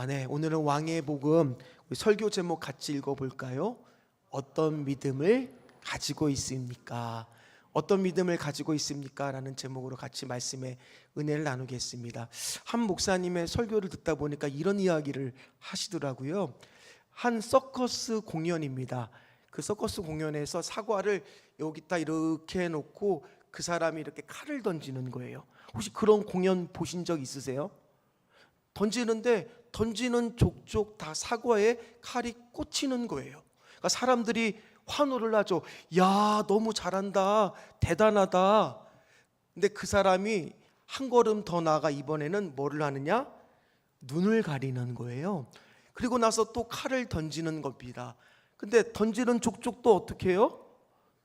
네. 오늘은 왕의 복음 우리 설교 제목 같이 읽어볼까요? 어떤 믿음을 가지고 있습니까? 어떤 믿음을 가지고 있습니까? 라는 제목으로 같이 말씀의 은혜를 나누겠습니다. 한 목사님의 설교를 듣다 보니까 이런 이야기를 하시더라고요. 한 서커스 공연입니다. 그 서커스 공연에서 사과를 여기다 이렇게 놓고 그 사람이 이렇게 칼을 던지는 거예요. 혹시 그런 공연 보신 적 있으세요? 던지는 족족 다 사과에 칼이 꽂히는 거예요. 그러니까 사람들이 환호를 하죠. 야, 너무 잘한다, 대단하다. 근데 그 사람이 한 걸음 더 나아가 이번에는 뭐를 하느냐? 눈을 가리는 거예요. 그리고 나서 또 칼을 던지는 겁니다. 근데 던지는 족족도 어떻게 해요?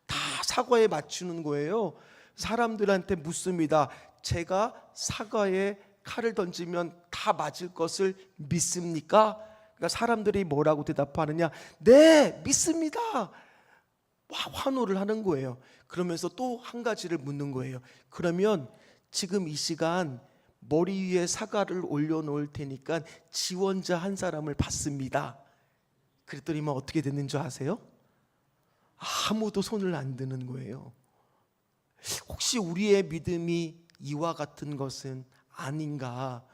다 사과에 맞추는 거예요. 사람들한테 묻습니다. 제가 사과에 칼을 던지면 다 맞을 것을 믿습니까? 그러니까 사람들이 뭐라고 대답하느냐? 네, 믿습니다. 환호를 하는 거예요. 그러면서 또 한 가지를 묻는 거예요. 그러면 지금 이 시간 머리 위에 사과를 올려놓을 테니까 지원자 한 사람을 받습니다. 그랬더니만 어떻게 됐는 줄 아세요? 아무도 손을 안 드는 거예요. 혹시 우리의 믿음이 이와 같은 것은 아닌가?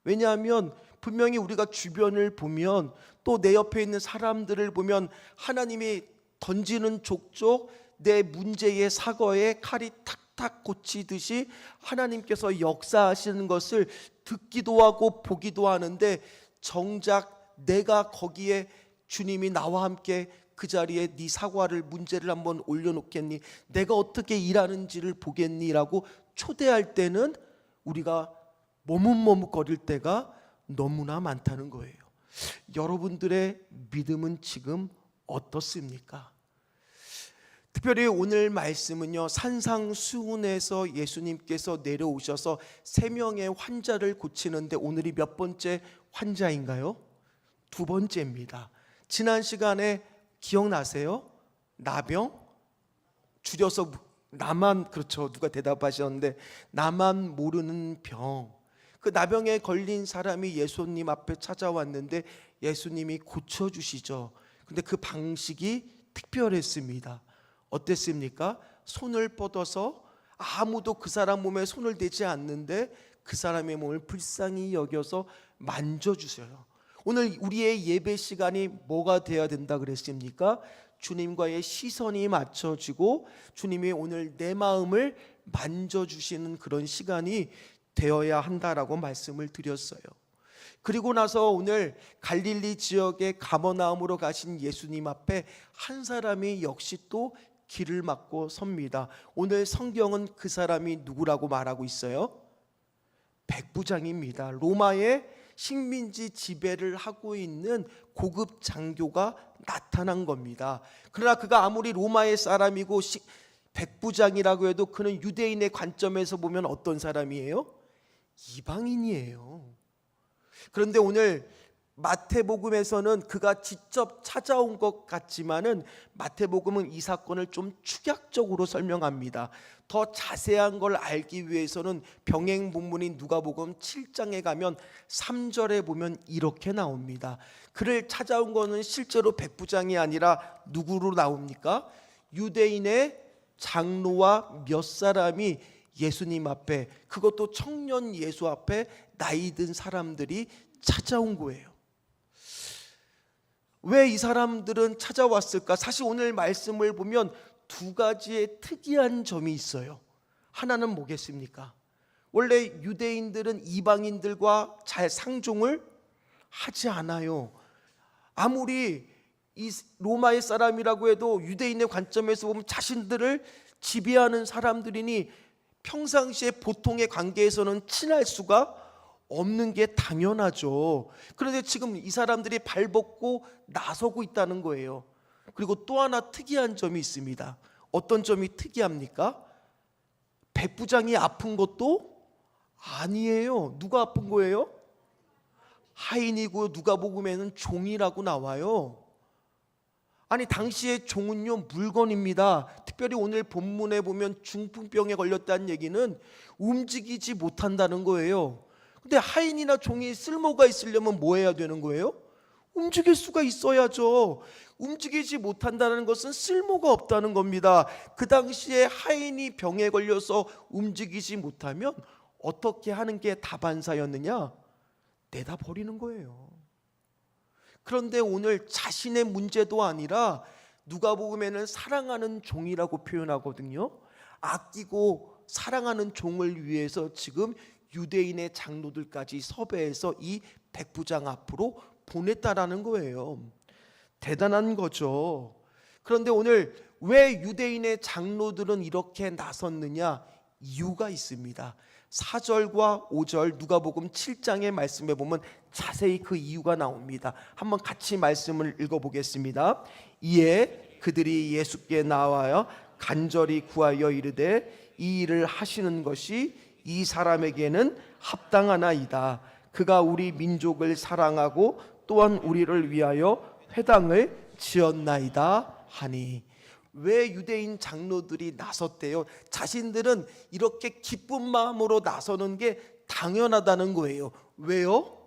왜냐하면 분명히 우리가 주변을 보면 또 내 옆에 있는 사람들을 보면 하나님이 던지는 족족 내 문제의 사과에 칼이 탁탁 꽂히듯이 하나님께서 역사하시는 것을 듣기도 하고 보기도 하는데 정작 내가 거기에 주님이 나와 함께 그 자리에 네 사과를 문제를 한번 올려놓겠니? 내가 어떻게 일하는지를 보겠니? 라고 초대할 때는 우리가 머뭇머뭇거릴 때가 너무나 많다는 거예요. 여러분들의 믿음은 지금 어떻습니까? 특별히 오늘 말씀은요, 산상수훈에서 예수님께서 내려오셔서 3명의 환자를 고치는데 오늘이 몇 번째 환자인가요? 2번째입니다. 지난 시간에 기억나세요? 나병? 줄여서 나만, 그렇죠, 누가 대답하셨는데 나만 모르는 병. 그 나병에 걸린 사람이 예수님 앞에 찾아왔는데 예수님이 고쳐주시죠. 근데 그 방식이 특별했습니다. 어땠습니까? 손을 뻗어서 아무도 그 사람 몸에 손을 대지 않는데 그 사람의 몸을 불쌍히 여겨서 만져주세요. 오늘 우리의 예배 시간이 뭐가 되어야 된다 그랬습니까? 주님과의 시선이 맞춰지고 주님이 오늘 내 마음을 만져주시는 그런 시간이 되어야 한다라고 말씀을 드렸어요. 그리고 나서 오늘 갈릴리 지역의 가버나움으로 가신 예수님 앞에 한 사람이 역시 또 길을 막고 섭니다. 오늘 성경은 그 사람이 누구라고 말하고 있어요? 백부장입니다. 로마의 식민지 지배를 하고 있는 고급 장교가 나타난 겁니다. 그러나 그가 아무리 로마의 사람이고 백부장이라고 해도 그는 유대인의 관점에서 보면 어떤 사람이에요? 이방인이에요. 그런데 오늘 마태복음에서는 그가 직접 찾아온 것 같지만은 마태복음은 이 사건을 좀 축약적으로 설명합니다. 더 자세한 걸 알기 위해서는 병행 본문인 누가복음 7장에 가면 3절에 보면 이렇게 나옵니다. 그를 찾아온 거는 실제로 백부장이 아니라 누구로 나옵니까? 유대인의 장로와 몇 사람이 예수님 앞에, 그것도 청년 예수 앞에 나이 든 사람들이 찾아온 거예요. 왜 이 사람들은 찾아왔을까? 사실 오늘 말씀을 보면 2가지의 특이한 점이 있어요. 하나는 뭐겠습니까? 원래 유대인들은 이방인들과 잘 상종을 하지 않아요. 아무리 이 로마의 사람이라고 해도 유대인의 관점에서 보면 자신들을 지배하는 사람들이니 평상시에 보통의 관계에서는 친할 수가 없는 게 당연하죠. 그런데 지금 이 사람들이 발벗고 나서고 있다는 거예요. 그리고 또 하나 특이한 점이 있습니다. 어떤 점이 특이합니까? 백부장이 아픈 것도 아니에요. 누가 아픈 거예요? 하인이고 누가복음에는 종이라고 나와요. 아니, 당시의 종은요, 물건입니다. 특별히 오늘 본문에 보면 중풍병에 걸렸다는 얘기는 움직이지 못한다는 거예요. 근데 하인이나 종이 쓸모가 있으려면 뭐 해야 되는 거예요? 움직일 수가 있어야죠. 움직이지 못한다는 것은 쓸모가 없다는 겁니다. 그 당시에 하인이 병에 걸려서 움직이지 못하면 어떻게 하는 게 다반사였느냐? 내다 버리는 거예요. 그런데 오늘 자신의 문제도 아니라 누가복음에는 사랑하는 종이라고 표현하거든요. 아끼고 사랑하는 종을 위해서 지금 유대인의 장로들까지 섭외해서 이 백부장 앞으로 보냈다라는 거예요. 대단한 거죠. 그런데 오늘 왜 유대인의 장로들은 이렇게 나섰느냐? 이유가 있습니다. 4절과 5절 누가복음 7장의 말씀에 보면 자세히 그 이유가 나옵니다. 한번 같이 말씀을 읽어보겠습니다. 이에 그들이 예수께 나와여 간절히 구하여 이르되 이 일을 하시는 것이 이 사람에게는 합당하나이다. 그가 우리 민족을 사랑하고 또한 우리를 위하여 회당을 지었나이다 하니. 왜 유대인 장로들이 나섰대요? 자신들은 이렇게 기쁜 마음으로 나서는 게 당연하다는 거예요. 왜요?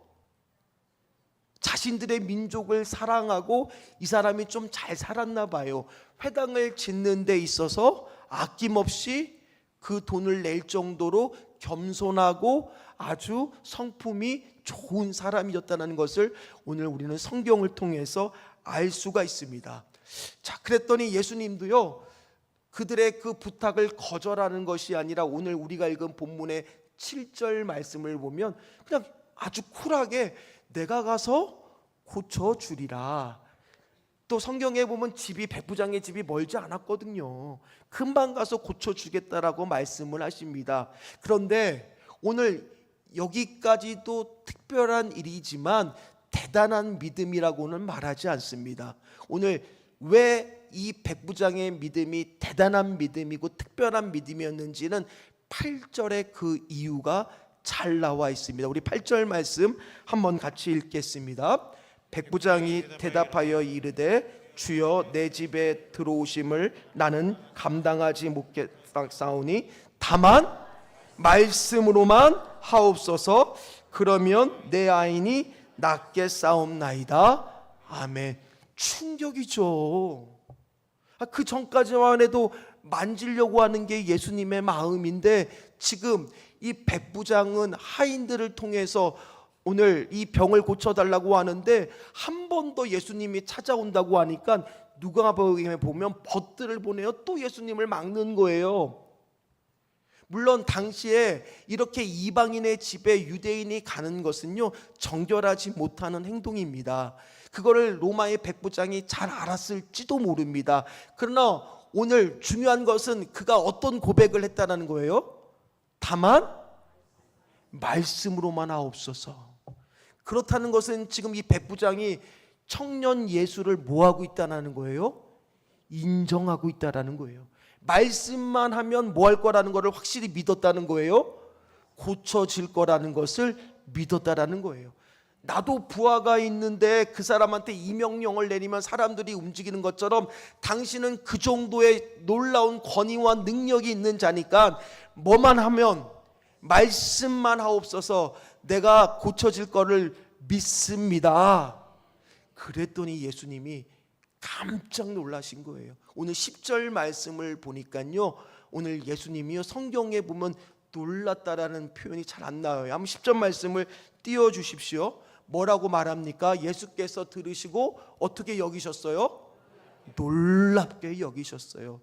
자신들의 민족을 사랑하고 이 사람이 좀 잘 살았나 봐요. 회당을 짓는 데 있어서 아낌없이 그 돈을 낼 정도로 겸손하고 아주 성품이 좋은 사람이었다는 것을 오늘 우리는 성경을 통해서 알 수가 있습니다. 자, 그랬더니 예수님도요, 그들의 그 부탁을 거절하는 것이 아니라 오늘 우리가 읽은 본문의 7절 말씀을 보면 그냥 아주 쿨하게 내가 가서 고쳐주리라. 또 성경에 보면 집이 백부장의 집이 멀지 않았거든요. 금방 가서 고쳐주겠다라고 말씀을 하십니다. 그런데 오늘 여기까지도 특별한 일이지만 대단한 믿음이라고는 말하지 않습니다. 오늘 왜 이 백부장의 믿음이 대단한 믿음이고 특별한 믿음이었는지는 8절의 그 이유가 잘 나와 있습니다. 우리 8절 말씀 한번 같이 읽겠습니다. 백부장이 대답하여 이르되 주여 내 집에 들어오심을 나는 감당하지 못겠사오니 다만 말씀으로만 하옵소서. 그러면 내 아인이 낫게 싸움나이다. 아멘. 충격이죠. 그 전까지만 해도 만지려고 하는 게 예수님의 마음인데 지금 이 백부장은 하인들을 통해서 오늘 이 병을 고쳐달라고 하는데 한 번 더 예수님이 찾아온다고 하니까 누가복음에 보면 벗들을 보내어 또 예수님을 막는 거예요. 물론 당시에 이렇게 이방인의 집에 유대인이 가는 것은요, 정결하지 못하는 행동입니다. 그거를 로마의 백부장이 잘 알았을지도 모릅니다. 그러나 오늘 중요한 것은 그가 어떤 고백을 했다는 거예요? 다만 말씀으로만 하옵소서. 그렇다는 것은 지금 이 백부장이 청년 예수를 뭐하고 있다는 거예요? 인정하고 있다는 거예요. 말씀만 하면 뭐 할 거라는 것을 확실히 믿었다는 거예요. 고쳐질 거라는 것을 믿었다라는 거예요. 나도 부하가 있는데 그 사람한테 이 명령을 내리면 사람들이 움직이는 것처럼 당신은 그 정도의 놀라운 권위와 능력이 있는 자니까 뭐만 하면 말씀만 하옵소서. 내가 고쳐질 거를 믿습니다. 그랬더니 예수님이 깜짝 놀라신 거예요. 오늘 10절 말씀을 보니까요, 오늘 예수님이요 성경에 보면 놀랐다라는 표현이 잘 안 나와요. 한번 10절 말씀을 띄워주십시오. 뭐라고 말합니까? 예수께서 들으시고 어떻게 여기셨어요? 놀랍게 여기셨어요.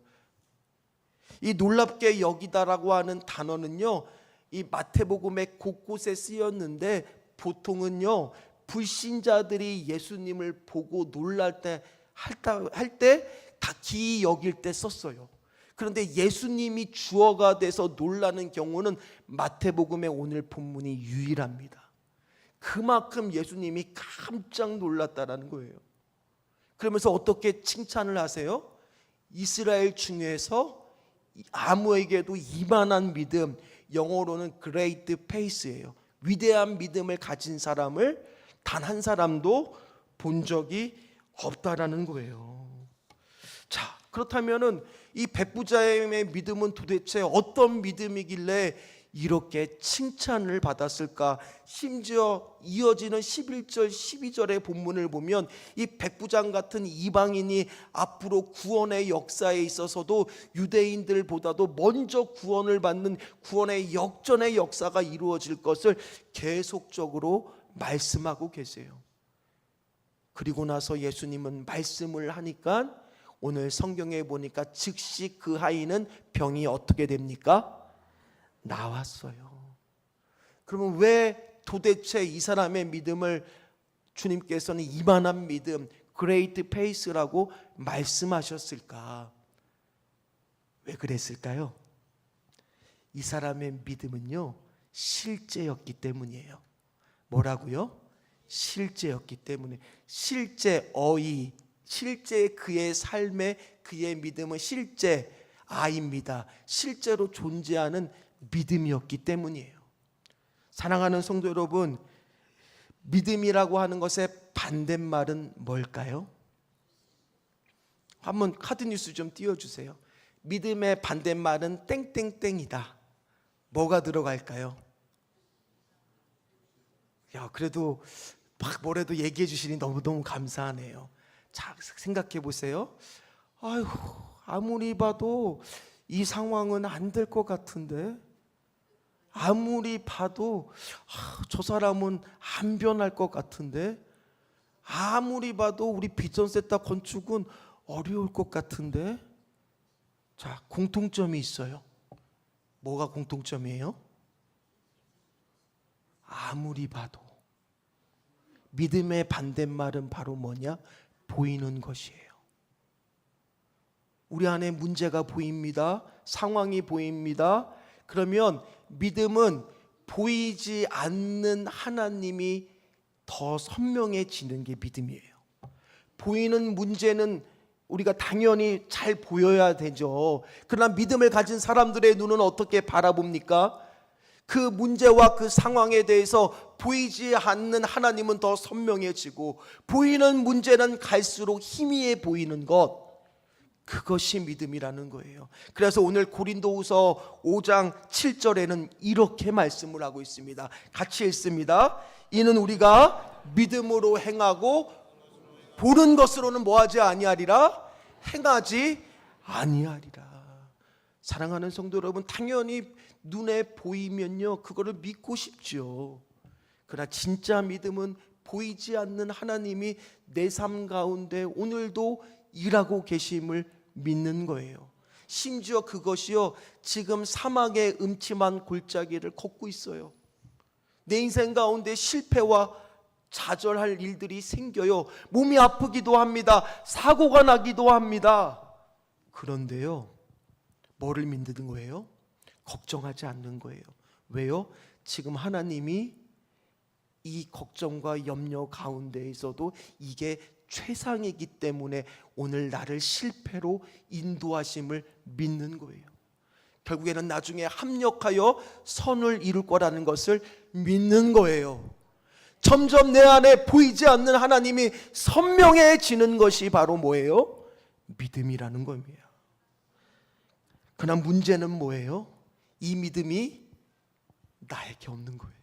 이 놀랍게 여기다라고 하는 단어는요, 이 마태복음의 곳곳에 쓰였는데 보통은요 불신자들이 예수님을 보고 놀랄 때 할 때 다 기이 여길 때 썼어요. 그런데 예수님이 주어가 돼서 놀라는 경우는 마태복음의 오늘 본문이 유일합니다. 그만큼 예수님이 깜짝 놀랐다라는 거예요. 그러면서 어떻게 칭찬을 하세요? 이스라엘 중에서 아무에게도 이만한 믿음, 영어로는 great faith예요. 위대한 믿음을 가진 사람을 단 한 사람도 본 적이 없다라는 거예요. 자, 그렇다면은 이 백부장의 믿음은 도대체 어떤 믿음이길래 이렇게 칭찬을 받았을까? 심지어 이어지는 11절 12절의 본문을 보면 이 백부장 같은 이방인이 앞으로 구원의 역사에 있어서도 유대인들보다도 먼저 구원을 받는 구원의 역전의 역사가 이루어질 것을 계속적으로 말씀하고 계세요. 그리고 나서 예수님은 말씀을 하니까 오늘 성경에 보니까 즉시 그 아이는 병이 어떻게 됩니까? 나왔어요. 그러면 왜 도대체 이 사람의 믿음을 주님께서는 이만한 믿음, great faith라고 말씀하셨을까? 왜 그랬을까요? 이 사람의 믿음은요, 실제였기 때문이에요. 뭐라고요? 실제였기 때문에. 실제 어이, 실제 그의 삶의 그의 믿음은 실제 아입니다. 실제로 존재하는 믿음이었기 때문이에요. 사랑하는 성도 여러분, 믿음이라고 하는 것의 반대말은 뭘까요? 한번 카드뉴스 좀 띄워주세요. 믿음의 반대말은 땡땡땡이다. 뭐가 들어갈까요? 야, 그래도 막 뭐라도 얘기해 주시니 너무너무 감사하네요. 자, 생각해 보세요. 아유, 아무리 봐도 이 상황은 안 될 것 같은데, 아무리 봐도 저 사람은 안 변할 것 같은데, 아무리 봐도 우리 비전세타 건축은 어려울 것 같은데. 자, 공통점이 있어요. 뭐가 공통점이에요? 아무리 봐도. 믿음의 반대말은 바로 뭐냐? 보이는 것이에요. 우리 안에 문제가 보입니다. 상황이 보입니다. 그러면 믿음은 보이지 않는 하나님이 더 선명해지는 게 믿음이에요. 보이는 문제는 우리가 당연히 잘 보여야 되죠. 그러나 믿음을 가진 사람들의 눈은 어떻게 바라봅니까? 그 문제와 그 상황에 대해서 보이지 않는 하나님은 더 선명해지고, 보이는 문제는 갈수록 희미해 보이는 것, 그것이 믿음이라는 거예요. 그래서 오늘 고린도후서 5장 7절에는 이렇게 말씀을 하고 있습니다. 같이 읽습니다. 이는 우리가 믿음으로 행하고 보는 것으로는 뭐하지 아니하리라? 행하지 아니하리라. 사랑하는 성도 여러분, 당연히 눈에 보이면요, 그거를 믿고 싶죠. 그러나 진짜 믿음은 보이지 않는 하나님이 내 삶 가운데 오늘도 일하고 계심을 믿는 거예요. 심지어 그것이요, 지금 사막의 음침한 골짜기를 걷고 있어요. 내 인생 가운데 실패와 좌절할 일들이 생겨요. 몸이 아프기도 합니다. 사고가 나기도 합니다. 그런데요, 뭐를 믿는 거예요? 걱정하지 않는 거예요. 왜요? 지금 하나님이 이 걱정과 염려 가운데에서도 이게 최상이기 때문에 오늘 나를 실패로 인도하심을 믿는 거예요. 결국에는 나중에 합력하여 선을 이룰 거라는 것을 믿는 거예요. 점점 내 안에 보이지 않는 하나님이 선명해지는 것이 바로 뭐예요? 믿음이라는 겁니다. 그러나 문제는 뭐예요? 이 믿음이 나에게 없는 거예요.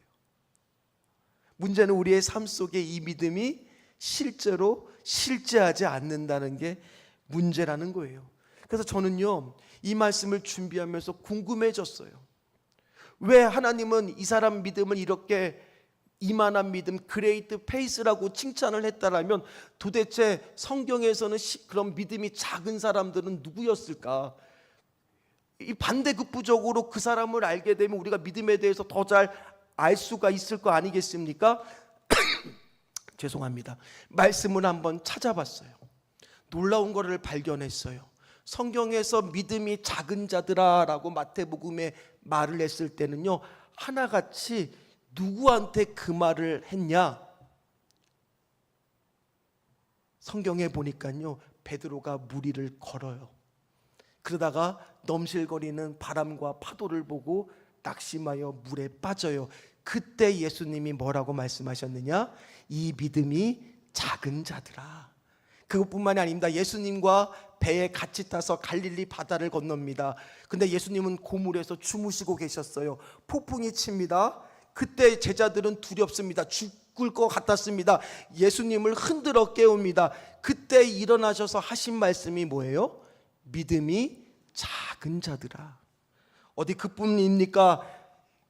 문제는 우리의 삶 속에 이 믿음이 실제로 실제하지 않는다는 게 문제라는 거예요. 그래서 저는요, 이 말씀을 준비하면서 궁금해졌어요. 왜 하나님은 이 사람 믿음을 이렇게 이만한 믿음, 그레이트 페이스라고 칭찬을 했다라면 도대체 성경에서는 그런 믿음이 작은 사람들은 누구였을까? 이 반대급부적으로 그 사람을 알게 되면 우리가 믿음에 대해서 더 잘 알 수가 있을 거 아니겠습니까? 죄송합니다. 말씀을 한번 찾아봤어요. 놀라운 것을 발견했어요. 성경에서 믿음이 작은 자들아 라고 마태복음에 말을 했을 때는요, 하나같이 누구한테 그 말을 했냐? 성경에 보니까요, 베드로가 무리를 걸어요. 그러다가 넘실거리는 바람과 파도를 보고 낙심하여 물에 빠져요. 그때 예수님이 뭐라고 말씀하셨느냐? 이 믿음이 작은 자들아. 그것뿐만이 아닙니다. 예수님과 배에 같이 타서 갈릴리 바다를 건넙니다. 근데 예수님은 고물에서 주무시고 계셨어요. 폭풍이 칩니다. 그때 제자들은 두렵습니다. 죽을 것 같았습니다. 예수님을 흔들어 깨웁니다. 그때 일어나셔서 하신 말씀이 뭐예요? 믿음이 작은 자들아. 어디 그뿐입니까?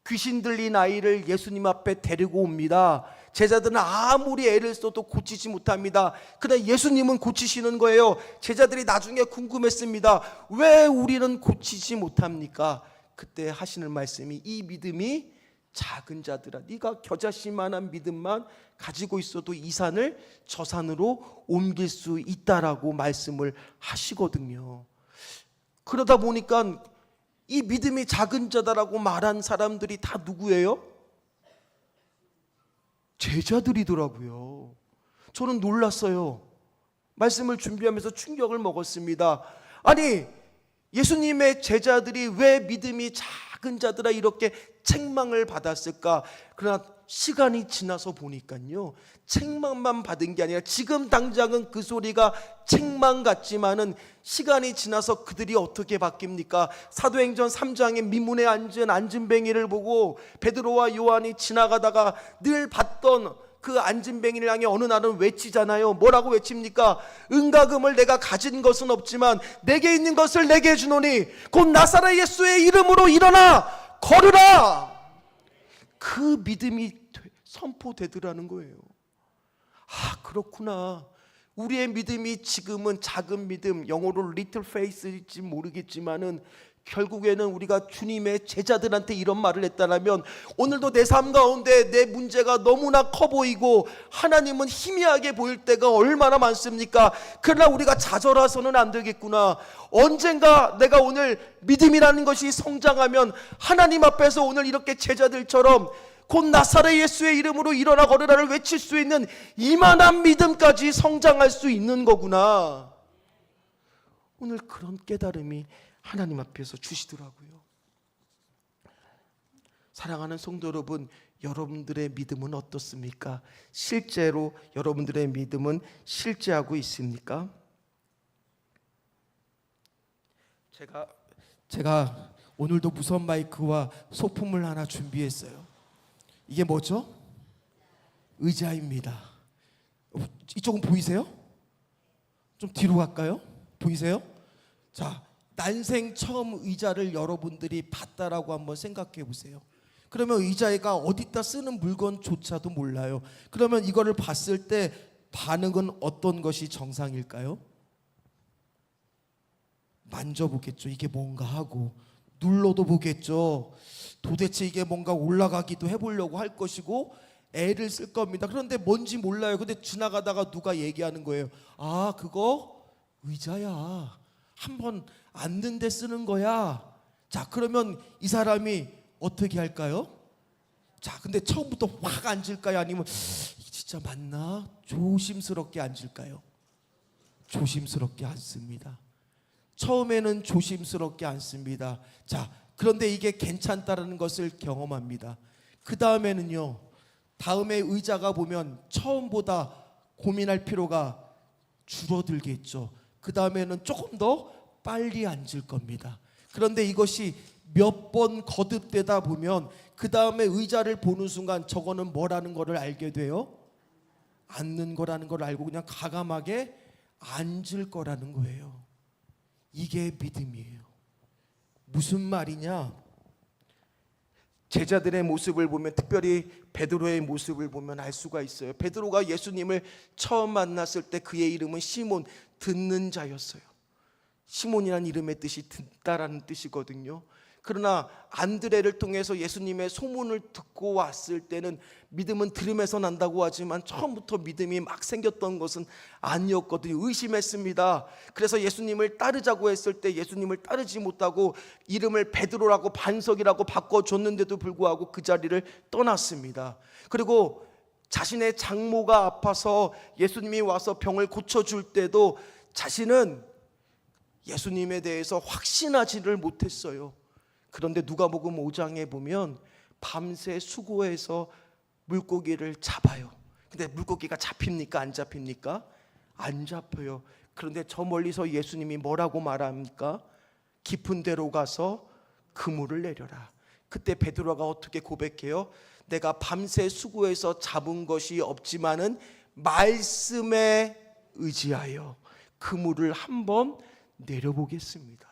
귀신 들린 아이를 예수님 앞에 데리고 옵니다. 제자들은 아무리 애를 써도 고치지 못합니다. 그러나 예수님은 고치시는 거예요. 제자들이 나중에 궁금했습니다. 왜 우리는 고치지 못합니까? 그때 하시는 말씀이, 이 믿음이 작은 자들아, 네가 겨자씨만한 믿음만 가지고 있어도 이 산을 저 산으로 옮길 수 있다라고 말씀을 하시거든요. 그러다 보니까 이 믿음이 작은 자다라고 말한 사람들이 다 누구예요? 제자들이더라고요. 저는 놀랐어요. 말씀을 준비하면서 충격을 먹었습니다. 아니, 예수님의 제자들이 왜 믿음이 작은 자들아 이렇게 책망을 받았을까? 그러나 시간이 지나서 보니까요, 책망만 받은 게 아니라 지금 당장은 그 소리가 책망 같지만은 시간이 지나서 그들이 어떻게 바뀝니까? 사도행전 3장에 미문에 앉은 안진뱅이를 보고 베드로와 요한이 지나가다가 늘 봤던 그 안진뱅이를 향해 어느 날은 외치잖아요. 뭐라고 외칩니까? 은과 금을 내가 가진 것은 없지만 내게 있는 것을 내게 주노니 곧 나사렛 예수의 이름으로 일어나 걸으라. 그 믿음이 선포되더라는 거예요. 아, 그렇구나. 우리의 믿음이 지금은 작은 믿음, 영어로 little faith일지 모르겠지만은 결국에는 우리가 주님의 제자들한테 이런 말을 했다면, 오늘도 내 삶 가운데 내 문제가 너무나 커 보이고 하나님은 희미하게 보일 때가 얼마나 많습니까? 그러나 우리가 좌절해서는 안 되겠구나. 언젠가 내가 오늘 믿음이라는 것이 성장하면 하나님 앞에서 오늘 이렇게 제자들처럼 곧 나사렛 예수의 이름으로 일어나 걸으라를 외칠 수 있는 이만한 믿음까지 성장할 수 있는 거구나. 오늘 그런 깨달음이 하나님 앞에서 주시더라고요. 사랑하는 성도 여러분, 여러분들의 믿음은 어떻습니까? 실제로 여러분들의 믿음은 실제하고 있습니까? 제가 오늘도 무선 마이크와 소품을 하나 준비했어요. 이게 뭐죠? 의자입니다. 이쪽은 보이세요? 좀 뒤로 갈까요? 보이세요? 자, 난생 처음 의자를 여러분들이 봤다라고 한번 생각해 보세요. 그러면 의자가 어디다 쓰는 물건조차도 몰라요. 그러면 이거를 봤을 때 반응은 어떤 것이 정상일까요? 만져보겠죠. 이게 뭔가 하고 눌러도 보겠죠. 도대체 이게 뭔가 올라가기도 해보려고 할 것이고 애를 쓸 겁니다. 그런데 뭔지 몰라요. 근데 지나가다가 누가 얘기하는 거예요. 아, 그거 의자야. 한번 앉는 데 쓰는 거야. 자, 그러면 이 사람이 어떻게 할까요? 자, 근데 처음부터 확 앉을까요? 아니면 진짜 맞나? 조심스럽게 앉을까요? 조심스럽게 앉습니다. 처음에는 조심스럽게 앉습니다. 자, 그런데 이게 괜찮다라는 것을 경험합니다. 그 다음에는요, 다음에 의자가 보면 처음보다 고민할 필요가 줄어들겠죠. 그 다음에는 조금 더 빨리 앉을 겁니다. 그런데 이것이 몇 번 거듭되다 보면 그 다음에 의자를 보는 순간 저거는 뭐라는 것을 알게 돼요? 앉는 거라는 걸 알고 그냥 과감하게 앉을 거라는 거예요. 이게 믿음이에요. 무슨 말이냐? 제자들의 모습을 보면, 특별히 베드로의 모습을 보면 알 수가 있어요. 베드로가 예수님을 처음 만났을 때 그의 이름은 시몬, 듣는 자였어요. 시몬이라는 이름의 뜻이 듣다라는 뜻이거든요. 그러나 안드레를 통해서 예수님의 소문을 듣고 왔을 때는 믿음은 들음에서 난다고 하지만 처음부터 믿음이 막 생겼던 것은 아니었거든요. 의심했습니다. 그래서 예수님을 따르자고 했을 때 예수님을 따르지 못하고 이름을 베드로라고 반석이라고 바꿔줬는데도 불구하고 그 자리를 떠났습니다. 그리고 자신의 장모가 아파서 예수님이 와서 병을 고쳐줄 때도 자신은 예수님에 대해서 확신하지를 못했어요. 그런데 누가복음 5장에 보면 밤새 수고해서 물고기를 잡아요. 근데 물고기가 잡힙니까? 안 잡힙니까? 안 잡혀요. 그런데 저 멀리서 예수님이 뭐라고 말합니까? 깊은 데로 가서 그물을 내려라. 그때 베드로가 어떻게 고백해요? 내가 밤새 수고해서 잡은 것이 없지만은 말씀에 의지하여 그물을 한번 내려보겠습니다.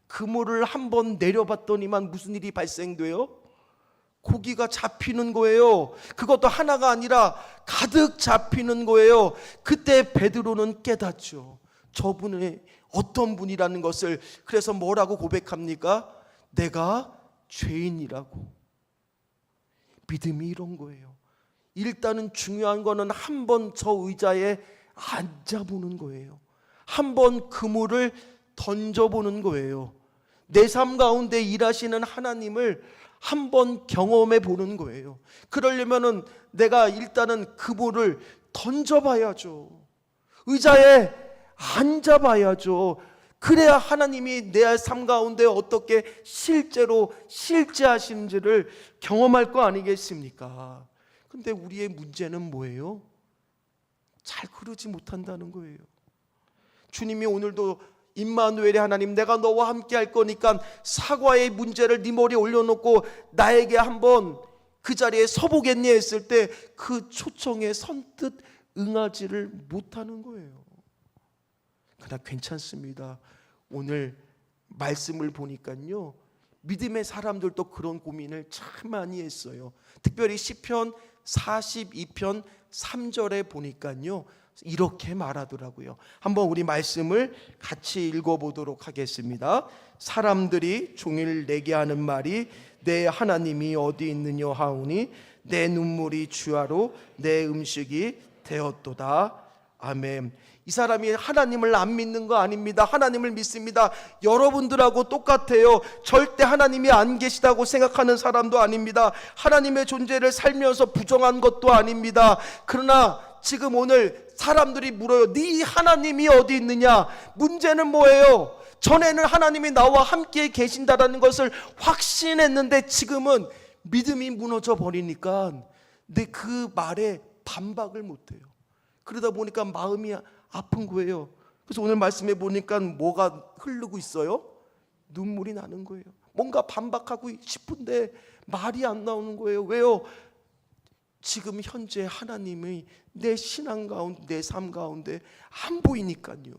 그물을 한번 내려봤더니만 무슨 일이 발생돼요? 고기가 잡히는 거예요. 그것도 하나가 아니라 가득 잡히는 거예요. 그때 베드로는 깨닫죠. 저분이 어떤 분이라는 것을. 그래서 뭐라고 고백합니까? 내가 죄인이라고. 믿음이 이런 거예요. 일단은 중요한 거는 한번 저 의자에 앉아보는 거예요. 한번 그물을 던져보는 거예요. 내 삶 가운데 일하시는 하나님을 한번 경험해 보는 거예요. 그러려면은 내가 일단은 그물을 던져봐야죠. 의자에 앉아봐야죠. 그래야 하나님이 내 삶 가운데 어떻게 실제로 실제하시는지를 경험할 거 아니겠습니까? 근데 우리의 문제는 뭐예요? 잘 그러지 못한다는 거예요. 주님이 오늘도 임마누엘의 하나님, 내가 너와 함께 할 거니까 사과의 문제를 네 머리에 올려놓고 나에게 한번 그 자리에 서보겠니 했을 때 그 초청에 선뜻 응하지를 못하는 거예요. 그러나 괜찮습니다. 오늘 말씀을 보니까요, 믿음의 사람들도 그런 고민을 참 많이 했어요. 특별히 시편 42편 3절에 보니까요 이렇게 말하더라고요. 한번 우리 말씀을 같이 읽어보도록 하겠습니다. 사람들이 종일 내게 하는 말이 내 하나님이 어디 있느냐 하오니 내 눈물이 주야로 내 음식이 되었도다. 아멘. 이 사람이 하나님을 안 믿는 거 아닙니다. 하나님을 믿습니다. 여러분들하고 똑같아요. 절대 하나님이 안 계시다고 생각하는 사람도 아닙니다. 하나님의 존재를 살면서 부정한 것도 아닙니다. 그러나 지금 오늘 사람들이 물어요. 네 하나님이 어디 있느냐? 문제는 뭐예요? 전에는 하나님이 나와 함께 계신다라는 것을 확신했는데 지금은 믿음이 무너져 버리니까 내 그 말에 반박을 못해요. 그러다 보니까 마음이 아픈 거예요. 그래서 오늘 말씀해 보니까 뭐가 흐르고 있어요? 눈물이 나는 거예요. 뭔가 반박하고 싶은데 말이 안 나오는 거예요. 왜요? 지금 현재 하나님이 내 신앙 가운데, 내 삶 가운데 안 보이니까요.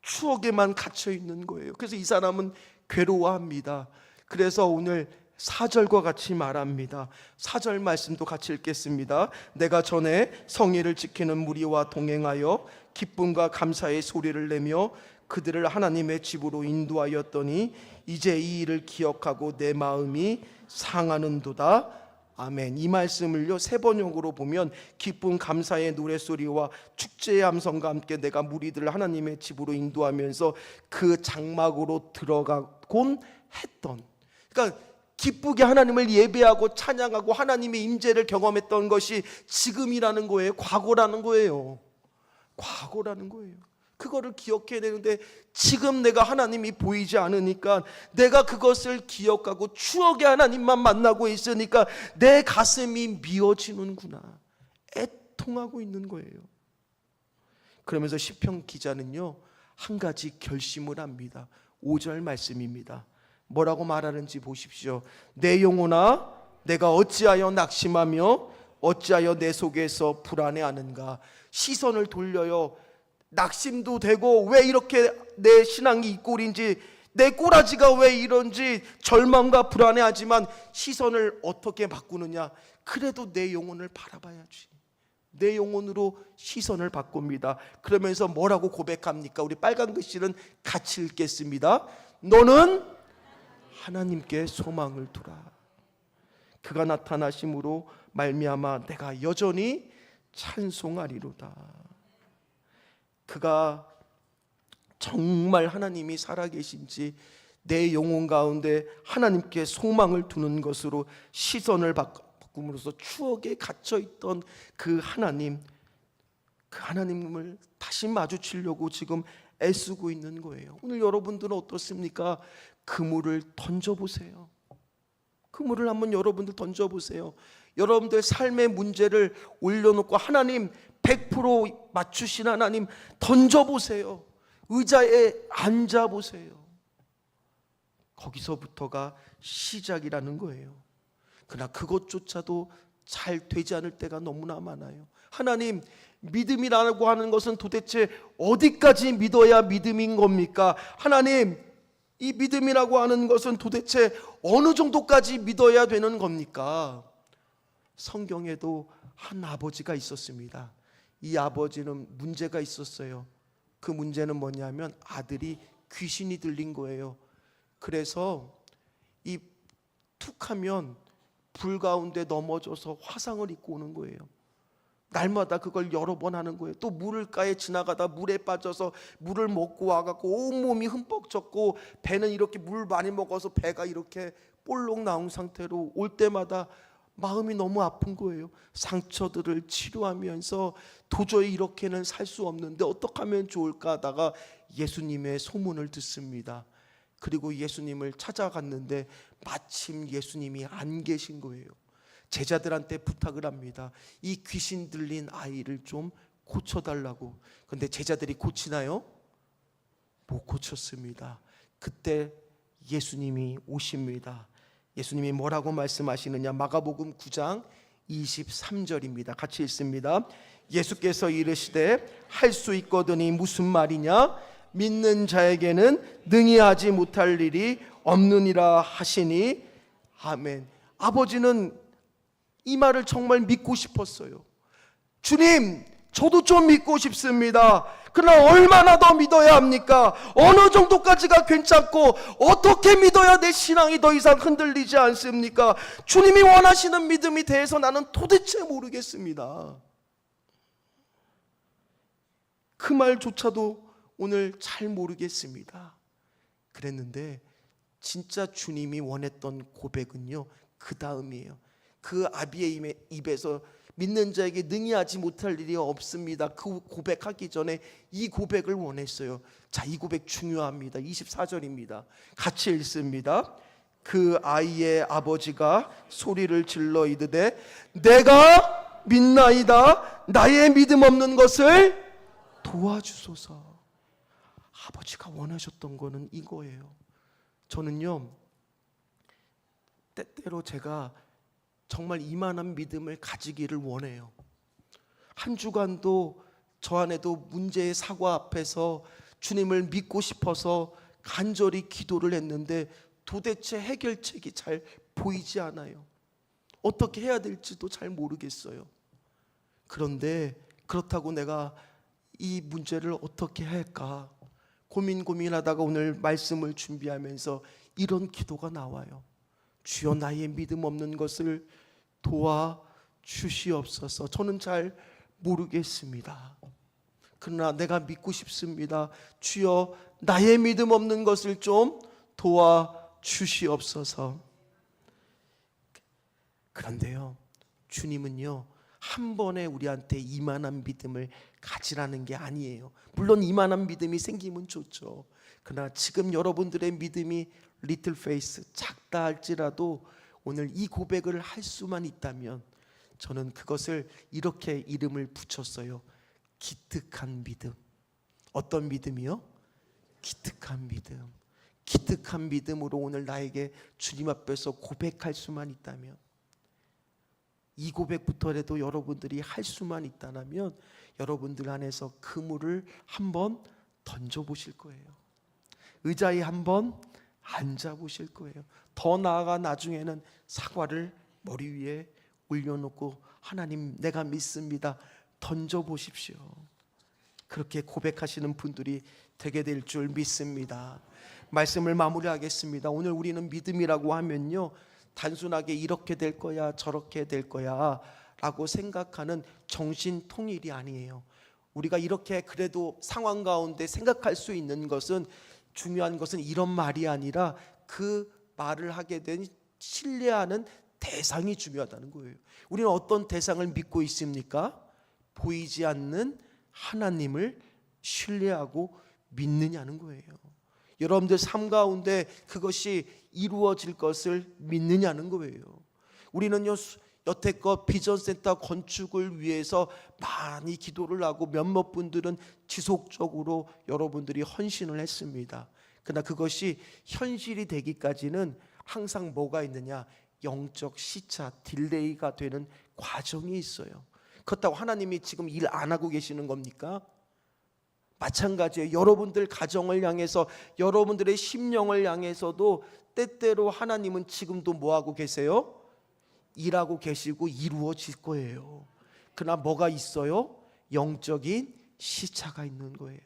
추억에만 갇혀 있는 거예요. 그래서 이 사람은 괴로워합니다. 그래서 오늘 4절과 같이 말합니다. 4절 말씀도 같이 읽겠습니다. 내가 전에 성의를 지키는 무리와 동행하여 기쁨과 감사의 소리를 내며 그들을 하나님의 집으로 인도하였더니 이제 이 일을 기억하고 내 마음이 상하는도다. 아멘. 이 말씀을요 세 번역으로 보면 기쁨 감사의 노랫소리와 축제의 함성과 함께 내가 무리들을 하나님의 집으로 인도하면서 그 장막으로 들어가곤 했던, 그러니까 기쁘게 하나님을 예배하고 찬양하고 하나님의 임재를 경험했던 것이 지금이라는 거예요? 과거라는 거예요? 과거라는 거예요. 그거를 기억해야 되는데 지금 내가 하나님이 보이지 않으니까 내가 그것을 기억하고 추억의 하나님만 만나고 있으니까 내 가슴이 미어지는구나, 애통하고 있는 거예요. 그러면서 시편 기자는요 한 가지 결심을 합니다. 5절 말씀입니다. 뭐라고 말하는지 보십시오. 내 영혼아 내가 어찌하여 낙심하며 어찌하여 내 속에서 불안해하는가. 시선을 돌려요. 낙심도 되고 왜 이렇게 내 신앙이 이 꼴인지, 내 꼬라지가 왜 이런지 절망과 불안해하지만 시선을 어떻게 바꾸느냐? 그래도 내 영혼을 바라봐야지. 내 영혼으로 시선을 바꿉니다. 그러면서 뭐라고 고백합니까? 우리 빨간 글씨는 같이 읽겠습니다. 너는 하나님께 소망을 두라. 그가 나타나심으로 말미암아 내가 여전히 찬송하리로다. 그가 정말 하나님이 살아계신지 내 영혼 가운데 하나님께 소망을 두는 것으로 시선을 바꿈으로써 추억에 갇혀있던 그 하나님을 다시 마주치려고 지금 애쓰고 있는 거예요. 오늘 여러분들은 어떻습니까? 그물을 던져보세요. 그물을 한번 여러분들 던져보세요. 여러분들 삶의 문제를 올려놓고 하나님 100% 맞추신 하나님 던져보세요. 의자에 앉아보세요. 거기서부터가 시작이라는 거예요. 그러나 그것조차도 잘 되지 않을 때가 너무나 많아요. 하나님, 믿음이라고 하는 것은 도대체 어디까지 믿어야 믿음인 겁니까? 하나님, 이 믿음이라고 하는 것은 도대체 어느 정도까지 믿어야 되는 겁니까? 성경에도 한 아버지가 있었습니다. 이 아버지는 문제가 있었어요. 그 문제는 뭐냐면 아들이 귀신이 들린 거예요. 그래서 이 툭하면 불 가운데 넘어져서 화상을 입고 오는 거예요. 날마다 그걸 여러 번 하는 거예요. 또 물가에 지나가다 물에 빠져서 물을 먹고 와갖고 온몸이 흠뻑 젖고 배는 이렇게 물 많이 먹어서 배가 이렇게 볼록 나온 상태로 올 때마다 마음이 너무 아픈 거예요. 상처들을 치료하면서 도저히 이렇게는 살 수 없는데 어떻게 하면 좋을까 하다가 예수님의 소문을 듣습니다. 그리고 예수님을 찾아갔는데 마침 예수님이 안 계신 거예요. 제자들한테 부탁을 합니다. 이 귀신 들린 아이를 좀 고쳐달라고. 근데 제자들이 고치나요? 못 고쳤습니다. 그때 예수님이 오십니다. 예수님이 뭐라고 말씀하시느냐? 마가복음 9장 23절입니다. 같이 읽습니다. 예수께서 이르시되 할 수 있거든이 무슨 말이냐? 믿는 자에게는 능히 하지 못할 일이 없느니라 하시니 아멘. 아버지는 이 말을 정말 믿고 싶었어요. 주님, 저도 좀 믿고 싶습니다. 그러나 얼마나 더 믿어야 합니까? 어느 정도까지가 괜찮고 어떻게 믿어야 내 신앙이 더 이상 흔들리지 않습니까? 주님이 원하시는 믿음에 대해서 나는 도대체 모르겠습니다. 그 말조차도 오늘 잘 모르겠습니다. 그랬는데 진짜 주님이 원했던 고백은요, 그 다음이에요. 그 아비의 입에서 믿는 자에게 능히 하지 못할 일이 없습니다. 그 고백하기 전에 이 고백을 원했어요. 자, 이 고백 중요합니다. 24절입니다. 같이 읽습니다. 그 아이의 아버지가 소리를 질러 이르되 내가 믿나이다. 나의 믿음 없는 것을 도와주소서. 아버지가 원하셨던 거는 이거예요. 저는요, 때때로 제가 정말 이만한 믿음을 가지기를 원해요. 한 주간도 저 안에도 문제의 사과 앞에서 주님을 믿고 싶어서 간절히 기도를 했는데 도대체 해결책이 잘 보이지 않아요. 어떻게 해야 될지도 잘 모르겠어요. 그런데 그렇다고 내가 이 문제를 어떻게 할까 고민하다가 오늘 말씀을 준비하면서 이런 기도가 나와요. 주여, 나의 믿음 없는 것을 도와주시옵소서. 저는 잘 모르겠습니다. 그러나 내가 믿고 싶습니다. 주여, 나의 믿음 없는 것을 좀 도와주시옵소서. 그런데요, 주님은요, 한 번에 우리한테 이만한 믿음을 가지라는 게 아니에요. 물론 이만한 믿음이 생기면 좋죠. 그러나 지금 여러분들의 믿음이 리틀 페이스, 작다 할지라도 오늘 이 고백을 할 수만 있다면 저는 그것을 이렇게 이름을 붙였어요. 기특한 믿음. 어떤 믿음이요? 기특한 믿음. 기특한 믿음으로 오늘 나에게 주님 앞에서 고백할 수만 있다면, 이 고백부터라도 여러분들이 할 수만 있다면 여러분들 안에서 그물을 한번 던져보실 거예요. 의자에 한번 앉아보실 거예요. 더 나아가 나중에는 사과를 머리 위에 올려놓고 하나님, 내가 믿습니다, 던져보십시오. 그렇게 고백하시는 분들이 되게 될 줄 믿습니다. 말씀을 마무리하겠습니다. 오늘 우리는 믿음이라고 하면요, 단순하게 이렇게 될 거야 저렇게 될 거야 라고 생각하는 정신통일이 아니에요. 우리가 이렇게 그래도 상황 가운데 생각할 수 있는 것은, 중요한 것은 이런 말이 아니라 그 말을 하게 된 신뢰하는 대상이 중요하다는 거예요. 우리는 어떤 대상을 믿고 있습니까? 보이지 않는 하나님을 신뢰하고 믿느냐는 거예요. 여러분들 삶 가운데 그것이 이루어질 것을 믿느냐는 거예요. 우리는요, 여태껏 비전센터 건축을 위해서 많이 기도를 하고 몇몇 분들은 지속적으로 여러분들이 헌신을 했습니다. 그러나 그것이 현실이 되기까지는 항상 뭐가 있느냐? 영적 시차, 딜레이가 되는 과정이 있어요. 그렇다고 하나님이 지금 일 안 하고 계시는 겁니까? 마찬가지예요. 여러분들 가정을 향해서, 여러분들의 심령을 향해서도 때때로 하나님은 지금도 뭐하고 계세요? 일하고 계시고 이루어질 거예요. 그러나 뭐가 있어요? 영적인 시차가 있는 거예요.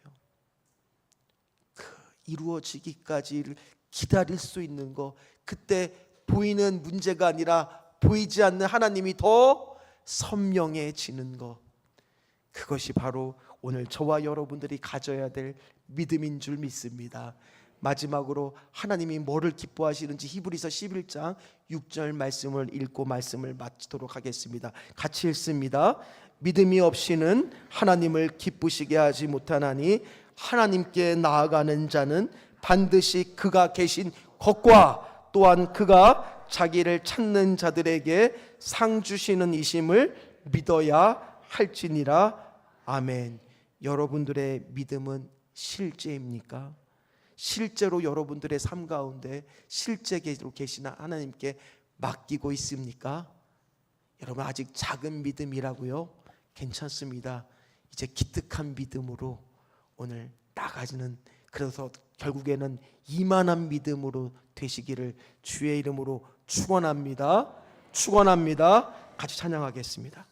그 이루어지기까지를 기다릴 수 있는 거, 그때 보이는 문제가 아니라 보이지 않는 하나님이 더 선명해지는 것, 그것이 바로 오늘 저와 여러분들이 가져야 될 믿음인 줄 믿습니다. 마지막으로 하나님이 뭐를 기뻐하시는지 히브리서 11장 6절 말씀을 읽고 말씀을 마치도록 하겠습니다. 같이 읽습니다. 믿음이 없이는 하나님을 기쁘시게 하지 못하나니 하나님께 나아가는 자는 반드시 그가 계신 것과 또한 그가 자기를 찾는 자들에게 상 주시는 이심을 믿어야 할지니라. 아멘. 여러분들의 믿음은 실제입니까? 실제로 여러분들의 삶 가운데 실제로 계시는 하나님께 맡기고 있습니까? 여러분 아직 작은 믿음이라고요? 괜찮습니다. 이제 기특한 믿음으로 오늘 나가지는, 그래서 결국에는 이만한 믿음으로 되시기를 주의 이름으로 축원합니다. 축원합니다. 같이 찬양하겠습니다.